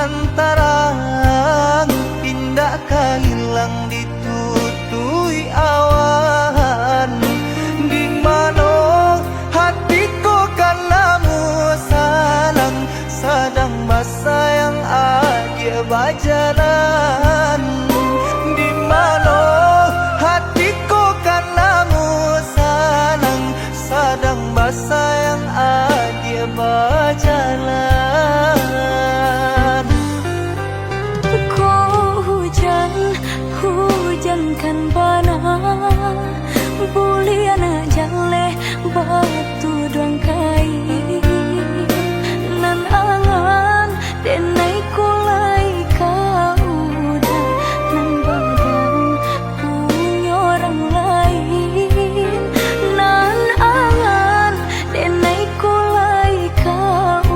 lantaran indah hilang ditutui awan. Di mana hatiku karenamu sayang, sedang bersayang aja berjalan. Di mana hatiku karenamu sayang, sedang bersayang aja berjalan. Hujan kan panah buliana jale batu doang kai nan angan denai kulai kau udah nan badan punya orang lain nan angan denai kulai kau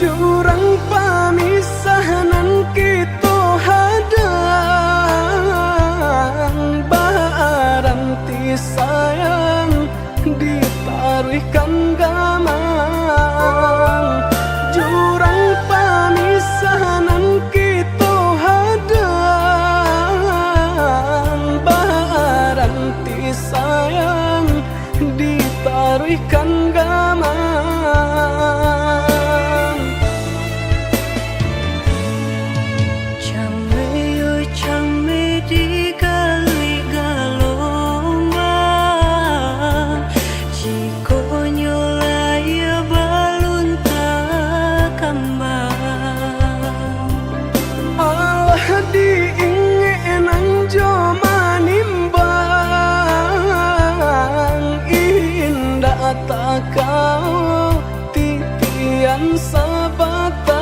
jurang pamisahan kita hadang baranti sayang ditaruhkan gamang jurang pamisahan kita hadang baranti sayang ditaruhkan gamang Came yo came di kali galombang Jiko nyolaya balun takambang Allah diingenan joma nimbang indah tak kau titian sabatang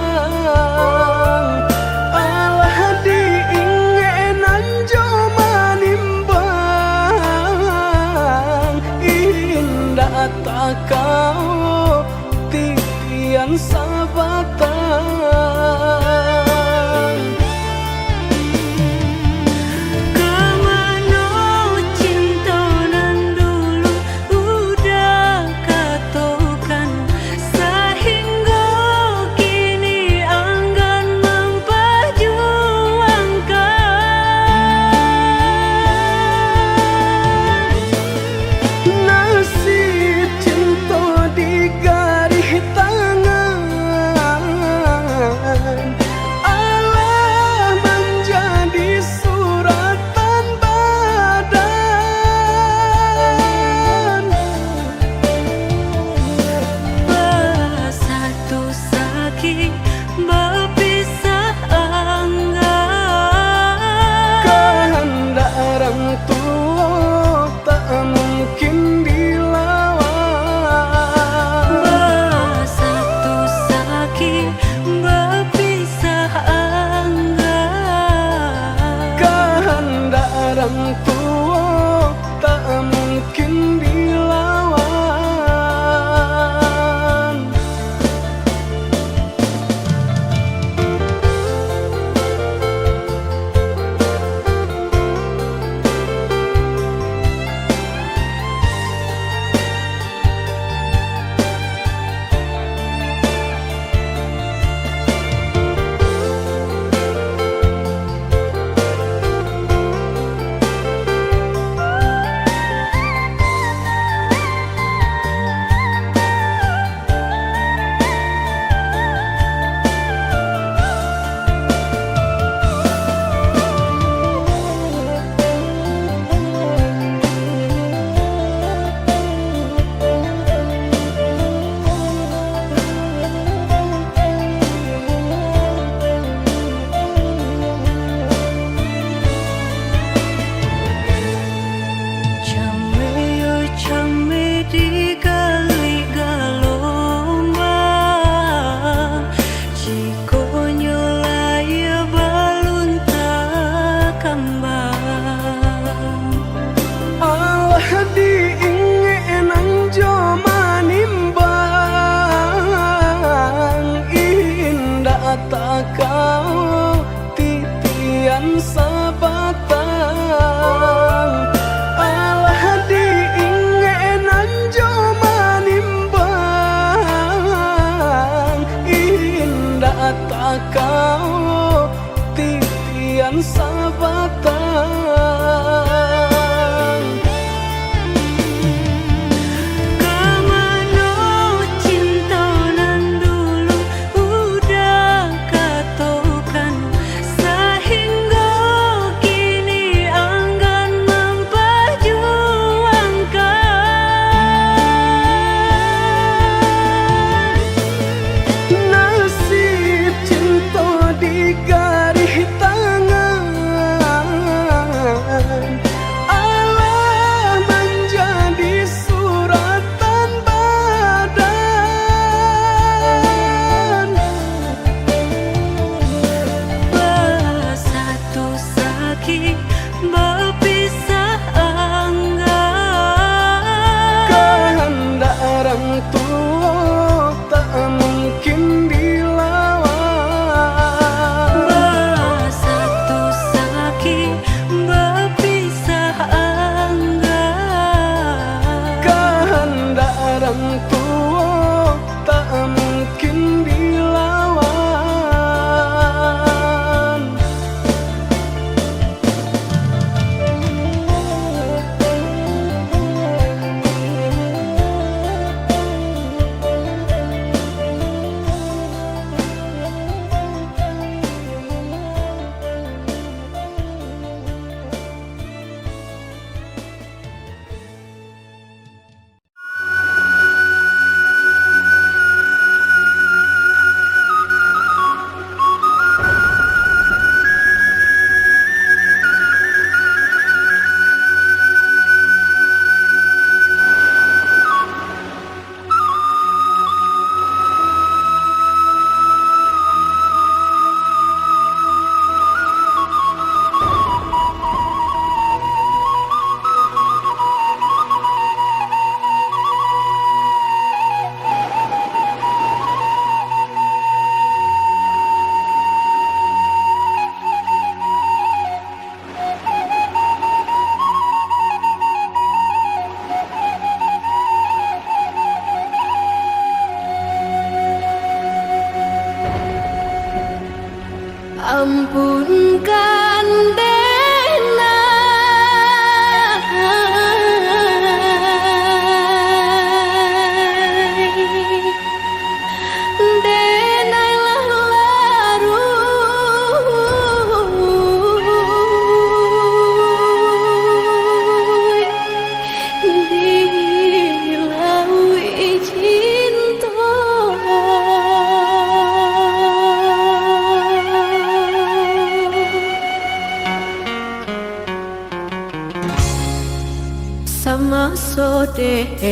Allah diingenan joma nimbang indah tak kau titian sabatang Kemana cinta nan dulu udah katokan Sehingga kini enggan memperjuangkan nasib cinta di garis tangan Allah menjadi suratan badan Bersatu sakit berpisah enggan kehendak orang tua tak mungkin dilawan Bersatu sakit berpisah enggan kehendak orang tua tak mungkin dilawan Came yo came di kali galombang Jiko nyolaya balun takambang Allah diingenan joma nimbang indah tak kau titian sabatang Allah diingenan joma nimbang indah tak kau titian sabatang Kemana cinta nan dulu udah katokan Sehingga kini enggan memperjuangkan nasib cinta di garis tangan ampunkan Dena, Denai laru dilaui cinta. Sama sodenai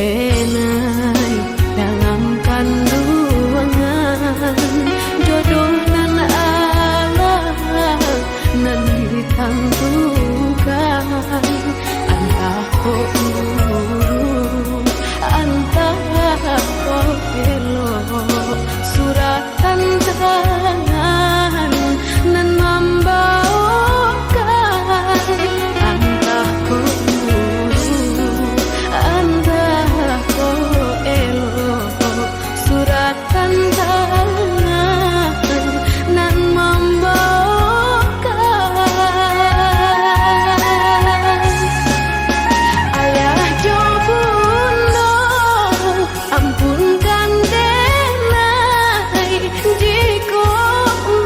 dalam kandungan jodoh nan Allah nan ditentukan, antah kok buruk antah kok elok, suratan tangan nan membawakan, antah kok suratan tangan nan membawakan. Ayah jo bunda ampunkan Denai jika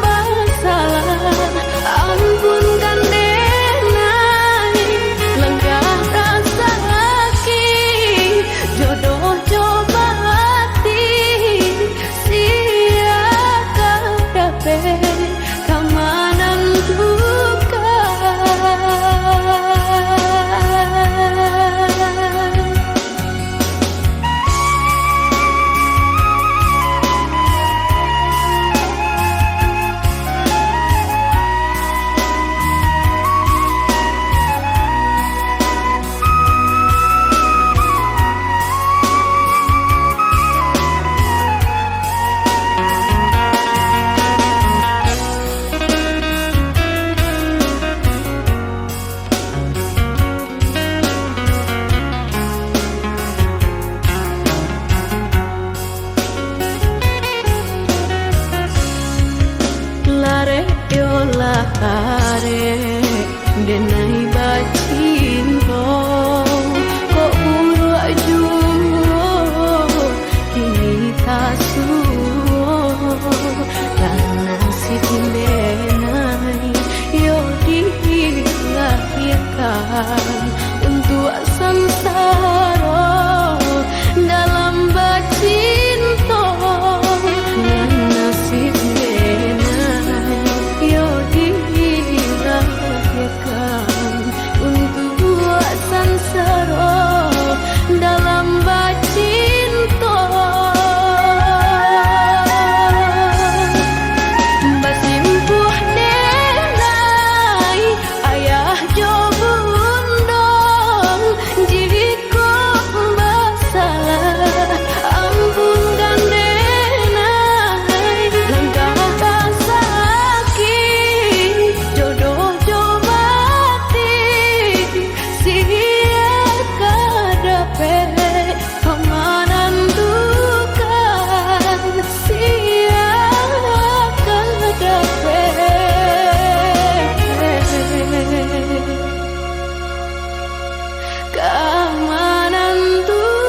bersalah, ampunkan Denai lenggah rasa sakit jodoh coba kamanan duka. Lare Denai bacinto kok uruk juo kini tasuo dan nasib Denai yo dilahirkan untuk samsara dalam bacinto, dan nasib untuk sansara dalam bacinto. Basimpuh Denai ayah jo bunda jika bersalah, ampunkan Denai lenggah rasa sakit jodoh kamanan duka, siakan dapat kamanan duka.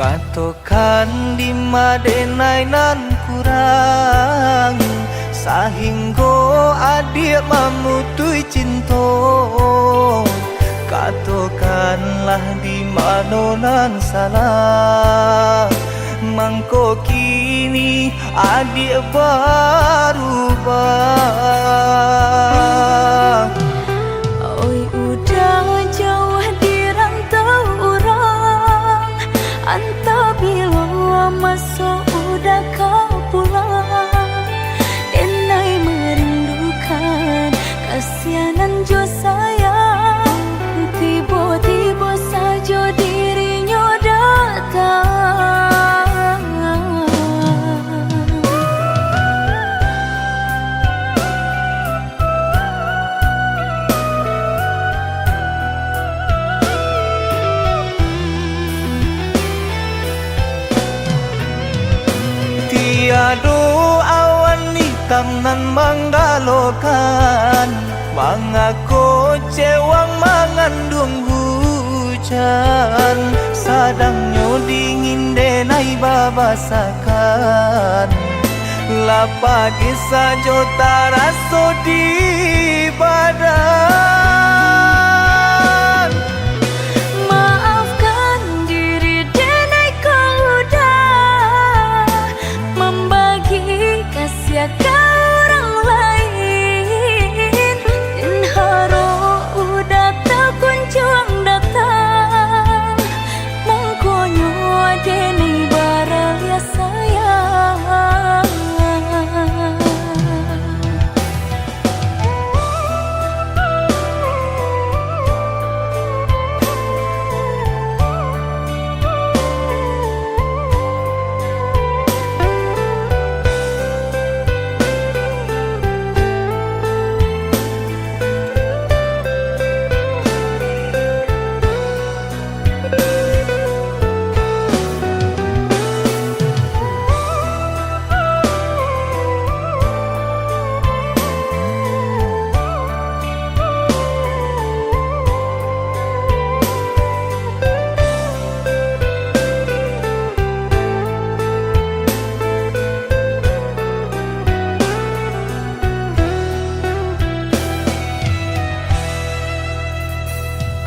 Katokan di Denai nan kurang sahingga adik mamutui cinta, katakanlah di mana nan salah. Mangko kini adik berubah. Oi udah jauh di rantau orang, entah bila masa udah kau pulang. Enai merindukan kasihanan jo sayang, tiba-tiba saja dirinya datang. Tiada awan hitam nan menggalokan, mengaku cewang mengandung hujan. Sadangnya dingin denai babasakan, lapagi saja taraso di badan. Maafkan diri denai kau udah membagi kasih ke orang lain, dan haro udah tak kunjung datang. Mengkonyo denai baraya sayang.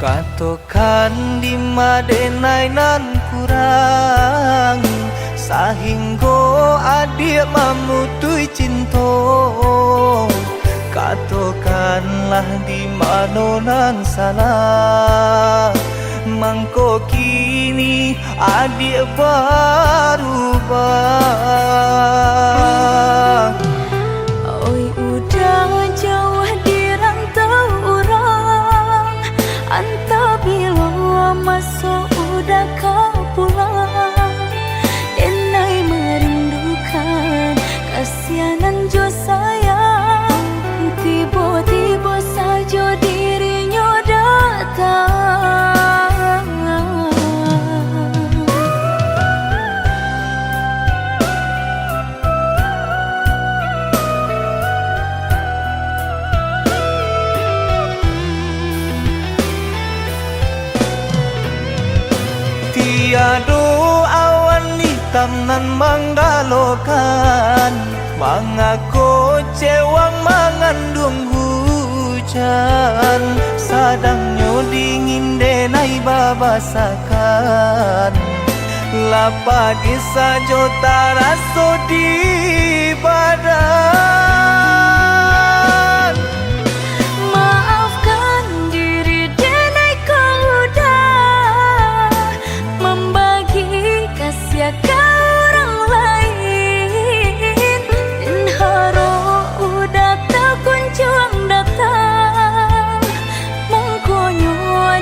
Katakan di madenai nan kurang, sehingga adik mamutui cinta. Katakanlah di mana nan salah. Mangko kini adik berubah. Oi udah jauh di rantau orang, entah bila masa udah kau pulang. Enai merindukan kasihanan jo sayang, tiba-tiba saja dirinya datang. Tiada awan hitam nan menggalokan, mengaku cewang mengandung hujan. Sadangnya dingin denai babasakan, lapagi saja taraso di badan. Maafkan diri denai kau udah membagi kasih ke orang lain, dan haro udah tak kunjung datang. Mengkonyo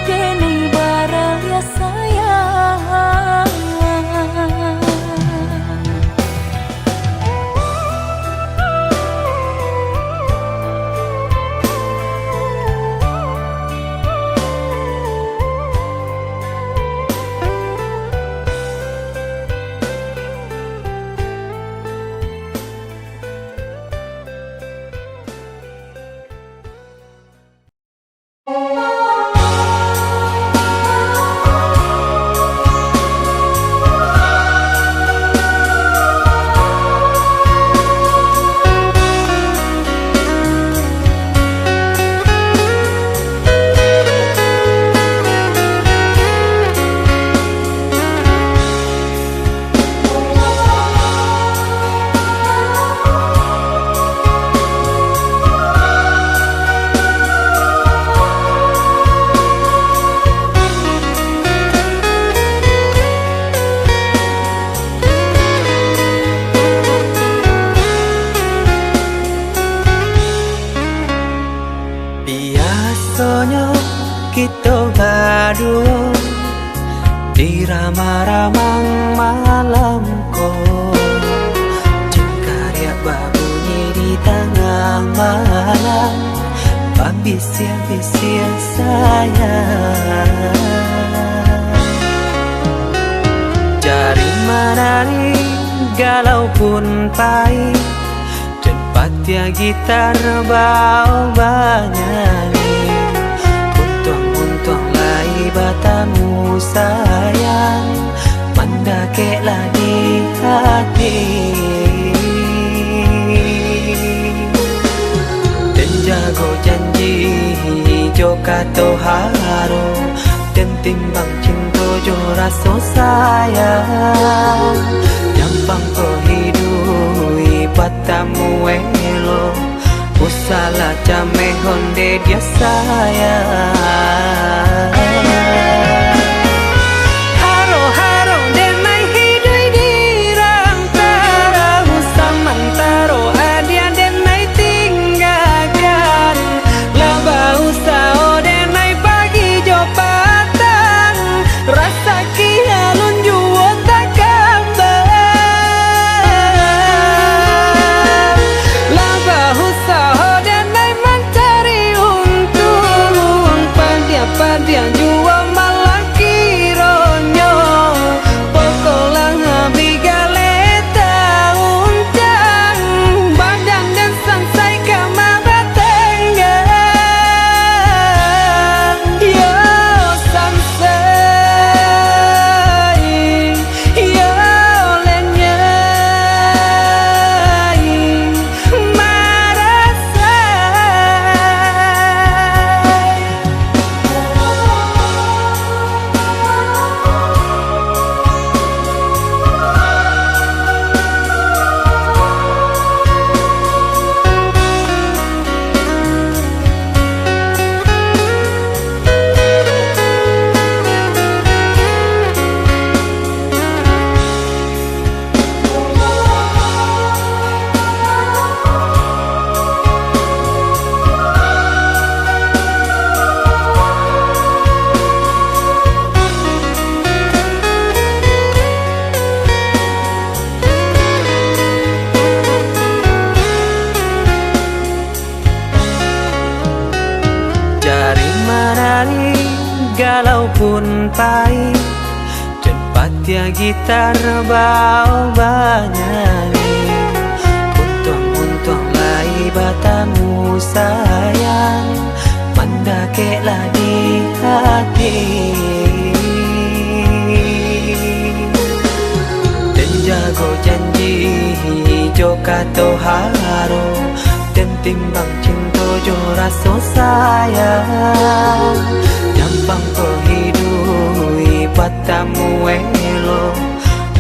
denai baraya sayang. kita berdua di ramah-ramang malam ko. Jengkarya babunyi di tengah malam, babisia-bisia sayang. Jari menari galau pun pahit, tempat ya gitar bau banyani. Untung lai batamu sayang, mandakeklah di hati. Dan jago janji joka toharo, dan timbang cinta jo rasa sayang. Nyampang ko hidui batamu elo, usala jame honde dia sayang. Haro-haro denai hidui di rantara, usamantaro adia denai tinggalkan. Laba usao denai pagi jo patang, rasa kialun juo tak kabar. Laba usao denai mencari untung, padia juo malah kironyo. Pokolang bigale uncang, badan dan sansai kamar tengah. Yo sansai, yo lenyai, marasai. Jari menari galau pun pahit, tempat ya gitar bau banyani. Untung lai batamu sayang, mandakeklah di hati. Dan jago janji joka toharo, dan timbang cinta jo rasa sayang. Nyampang ko hidui batamu elo,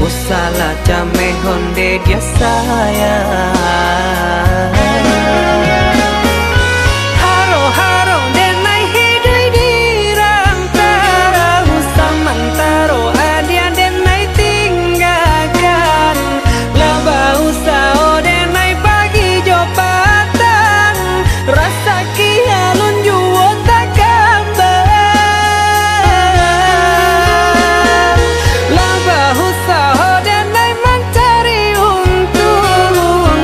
usala jame honde dia sayang. Haro-haro denai hidui di rantara, usamantaro adia denai tinggalkan. Laba usao denai pagi jo patang, rasa kialun juo tak kabar. Laba usao denai mencari untung,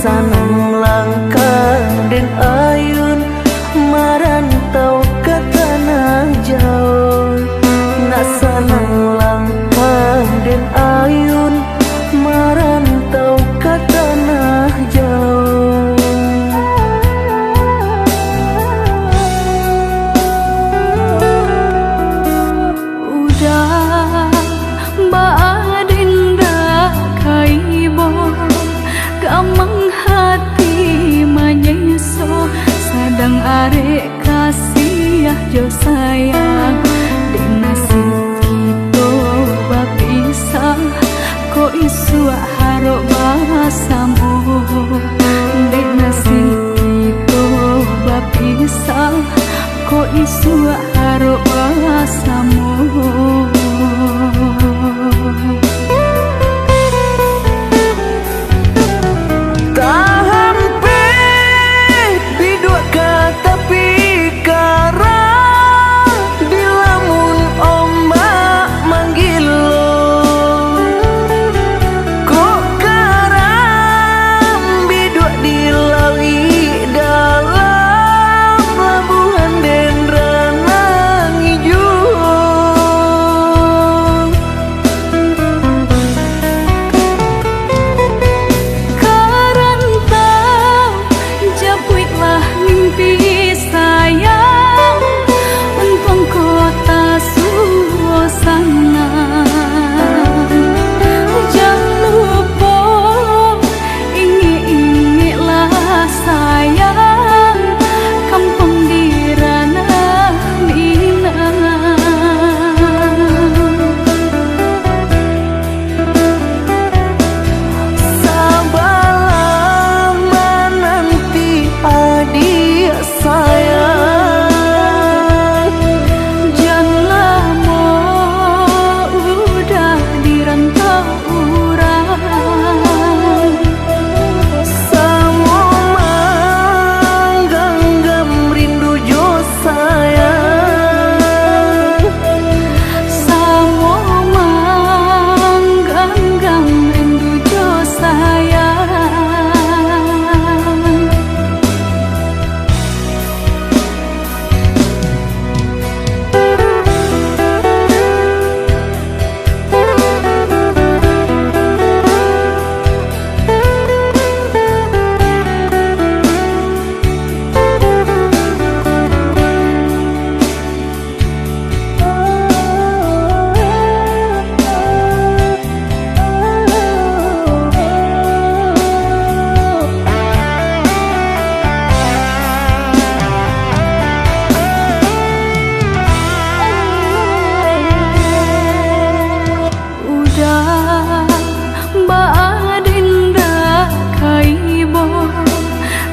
sanang langkah den ayun marantau ke tanah jauh. Nak sanang langkah den ayun marantau ke tanah jauh. Udah baadinda kaibo kamang hati manyeso sadang arek kasih jo sayang di nasib kita bapisah ko isu harok basamu di nasib kita bapisah ko isu harok basamu.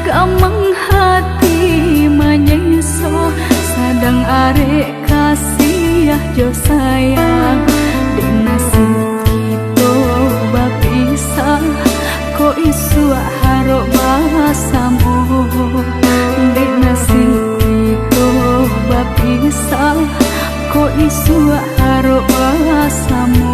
Kamang hati manyeso sadang arek kasih jo sayang di nasib kita bapisah ko isu harok basamu di nasib kita bapisah ko isu harok basamu.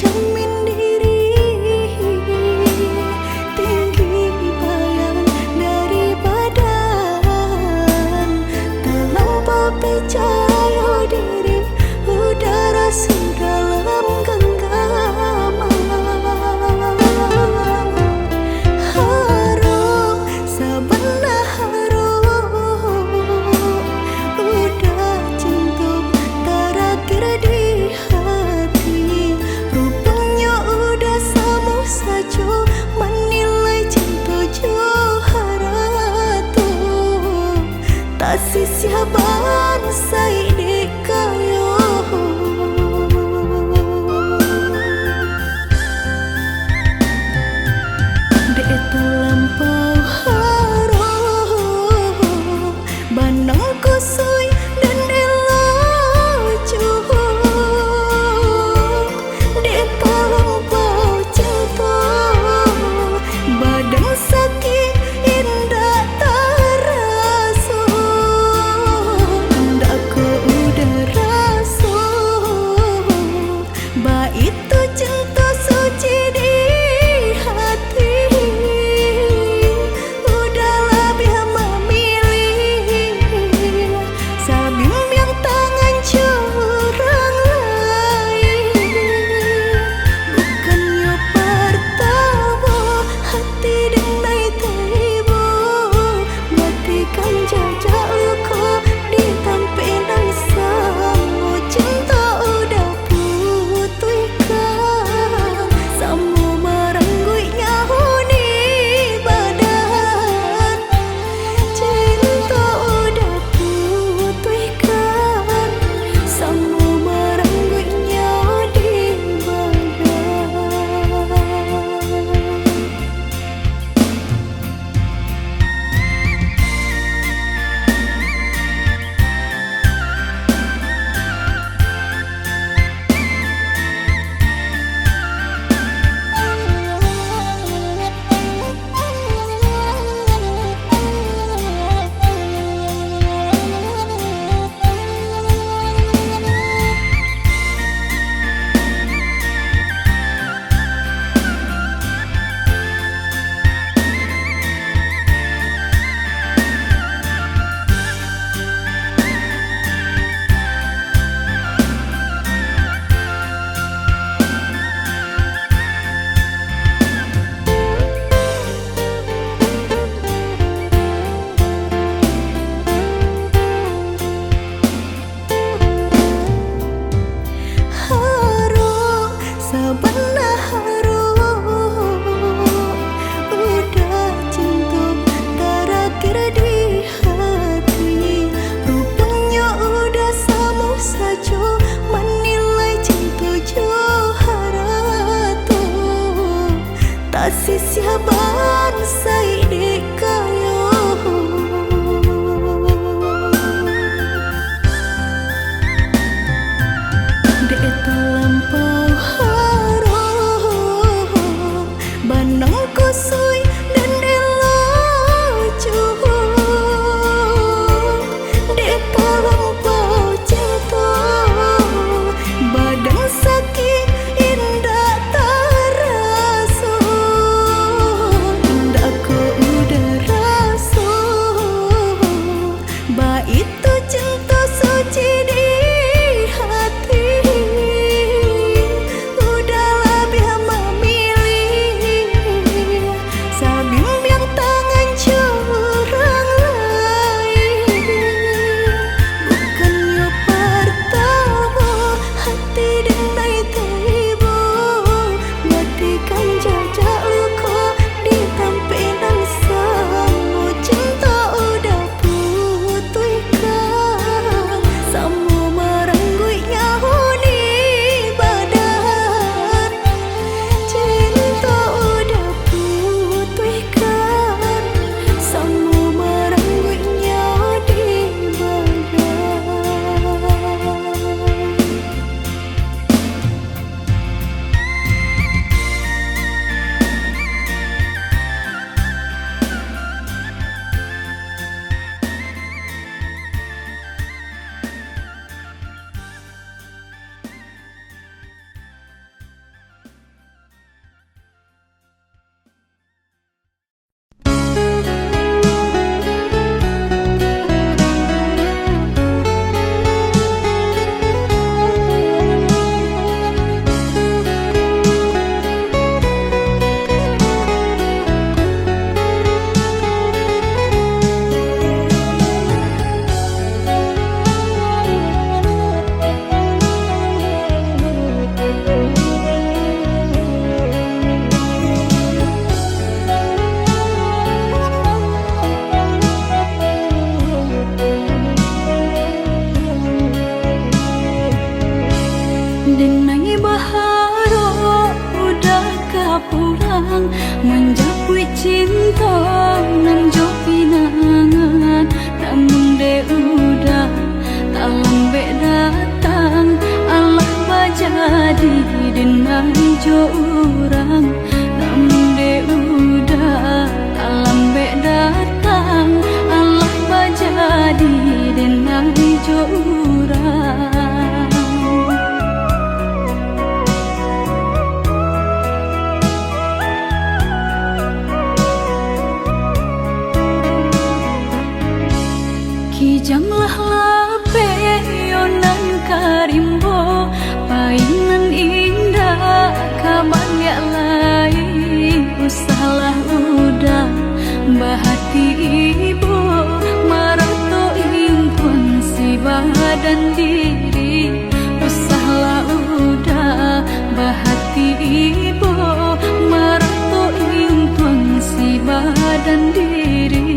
jamin diri, tinggi bayang dari badan, terlampau percaya diri, udara sedalam genggaman. Harum, sabana harum, udah cinta terakhir di hati. Rupanya udah sama saja menilai cinta Johara tuh. Tak sisiaban saya dikayo. Dek terlampau harum, bandang kusui dan elaju. Dek terlampau cinta, badan sakit indah terasa. Ndak ku udah rasa, ba itu cinta suci di hati. Udah lebih memilih sabimbang tangan curang lain. Bukannya pertama hati denai tiba, matikan jajak luka di tampilan sama. Cinta udah putihkan sama merengguinya huni badan. Cinta udah putihkan sama merengguinya di badan. Harum, sabana harum, udah cinta terakhir di hati. Rupanya udah sama saja menilai cinta Johara tuh. Tak sisiaban saya dikayo. Dek terlampau harum, bandang kusui dan elaju. Dek terlampau cinta, badan sakit indah terasa. Ndak ku jo urang namun de udah alam be datang Allah bajadi denai jo urang. Kijanglah lape yonan karimbo painan indah kabangya lai usahlah udah bahati ibu marato impun si badan diri usahlah udah bahati ibu marato impun si badan diri.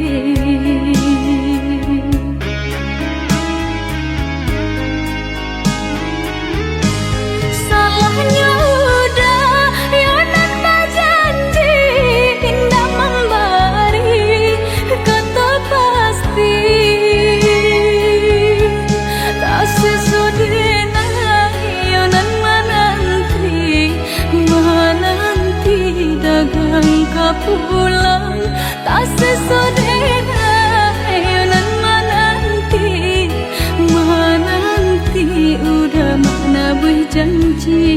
Pulang tak sesodena yonan menanti udah mana berjanji.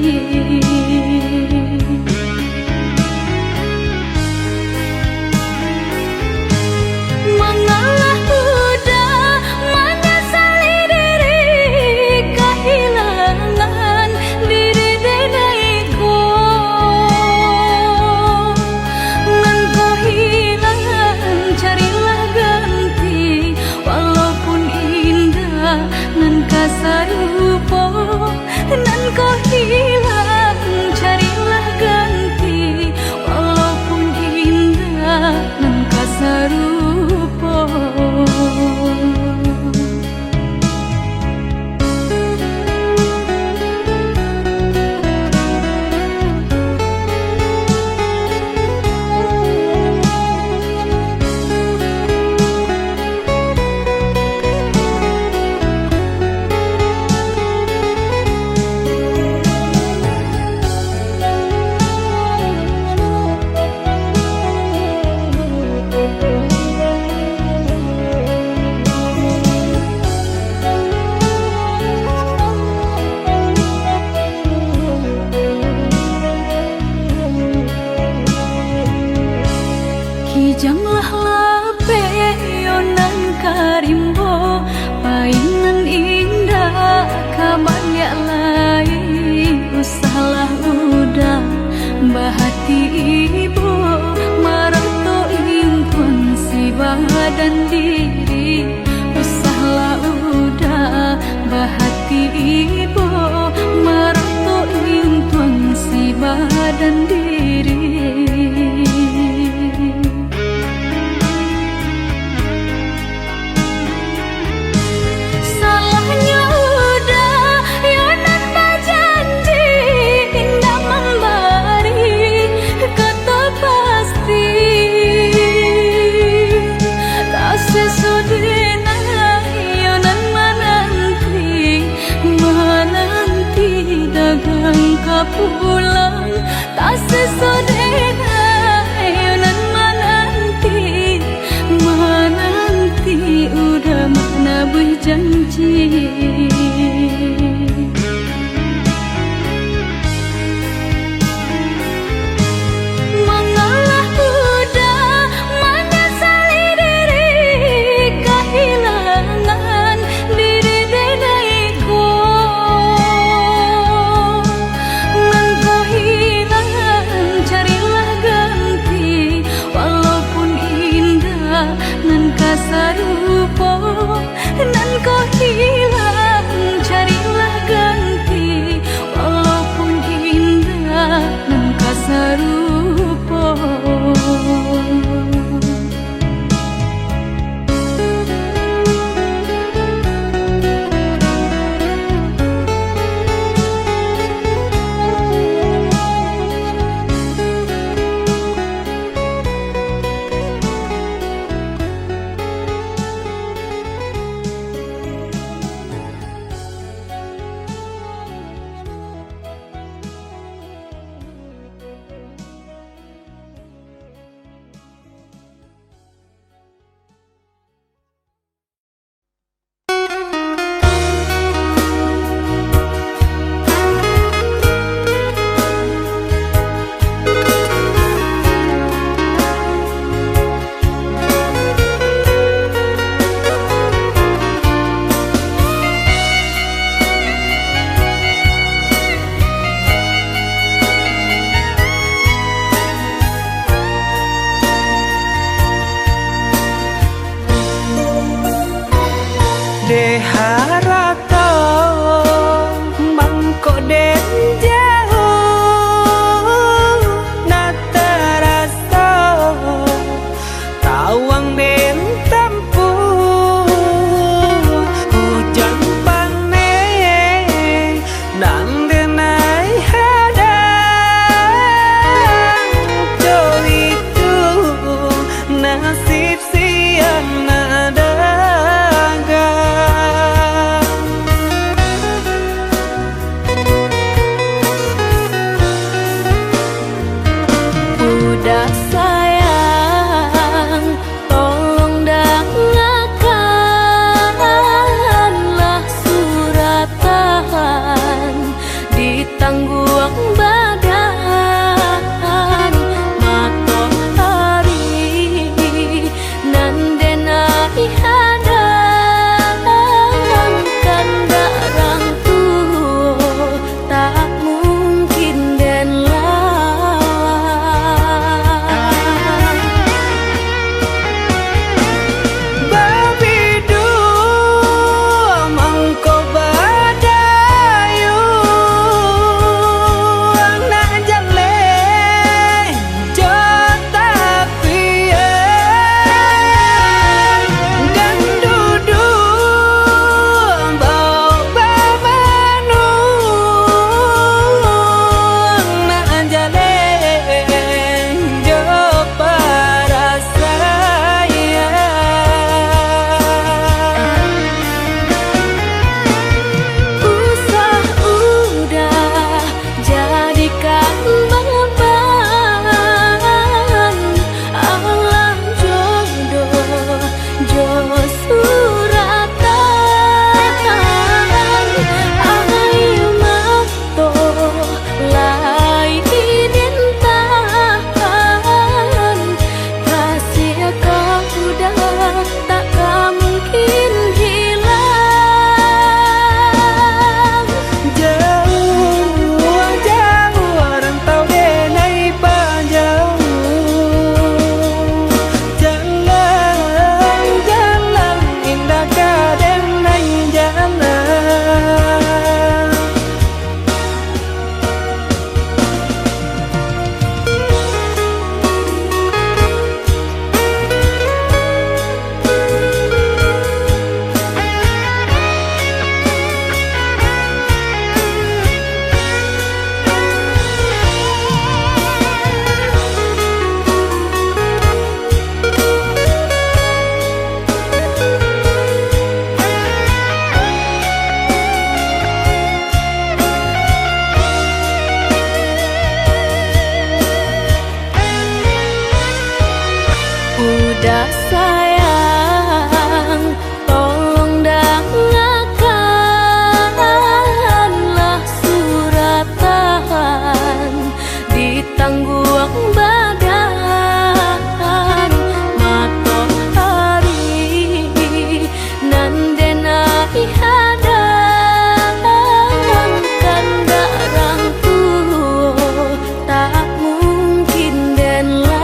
Mengalah udah menyesali diri kehilangan diri denaiku. Carilah ganti walaupun indah nan kasarupo nan kau hilang carilah ganti walaupun indah nan kasarupo. Kijanglah lape yonan karimbo painan indah kabangya lai usahlah udah bahati ibu marato impun si badan diri usahlah udah bahati ibu marato impun si badan diri. Sesuatu sayang, tolong dengarkanlah suratan ditangguang badan matahari nan denai hadang kandarang tuh tak mungkin den lawan.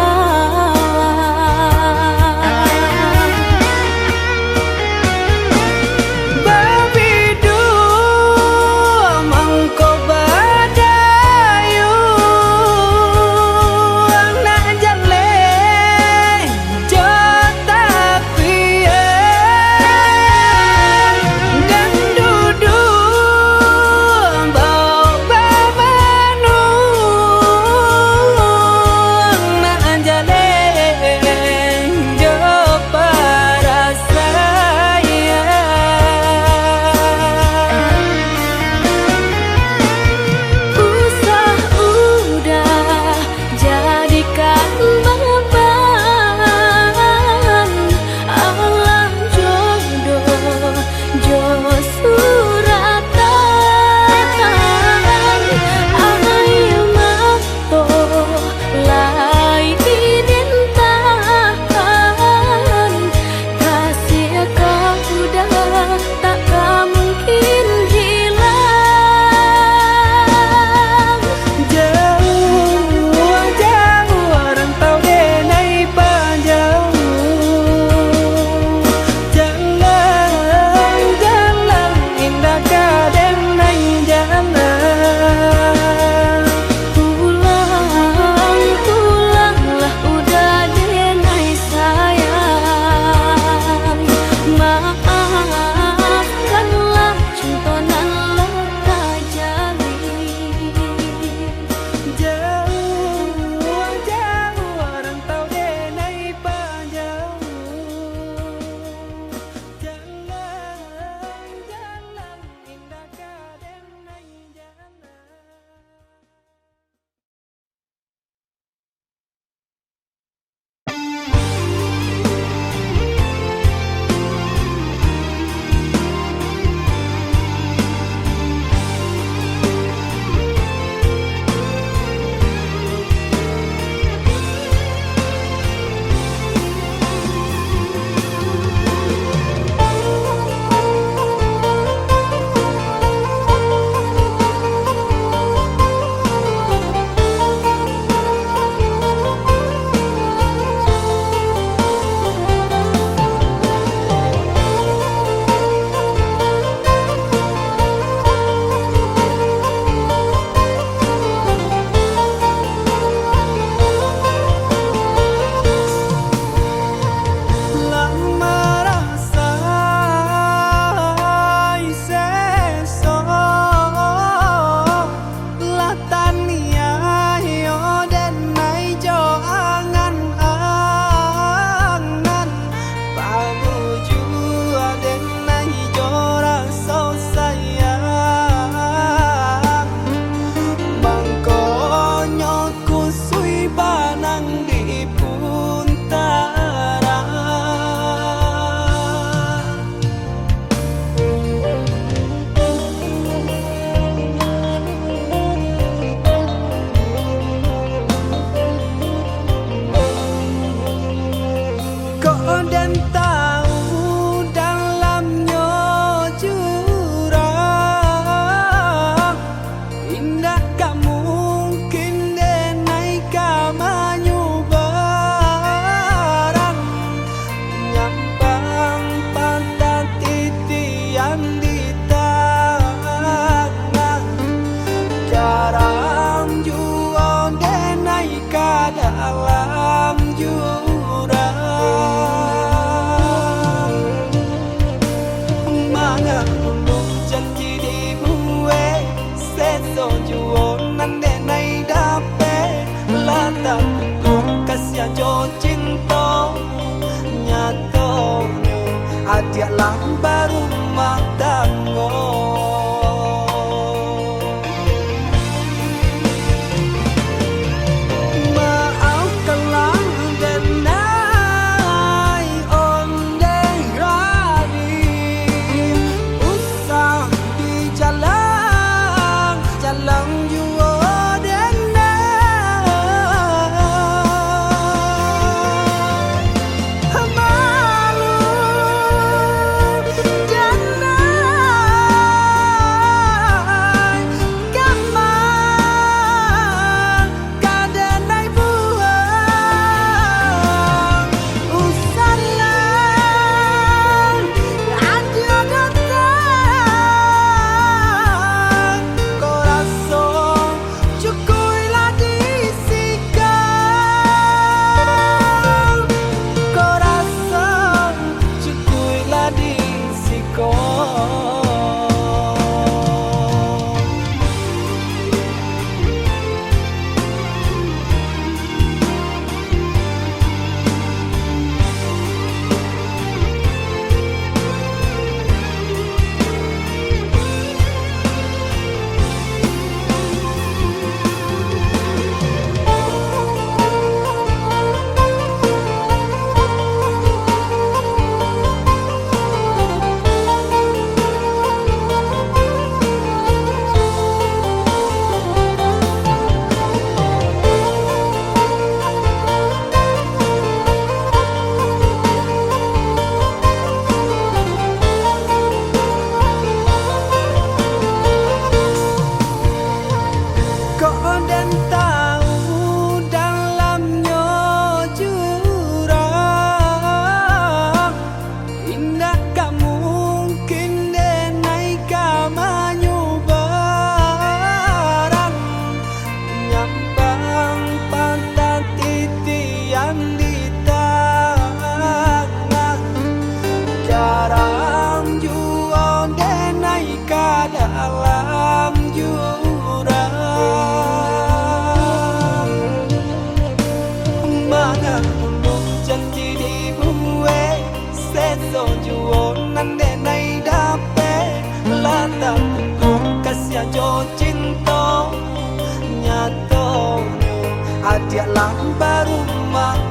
Adia lang baru ma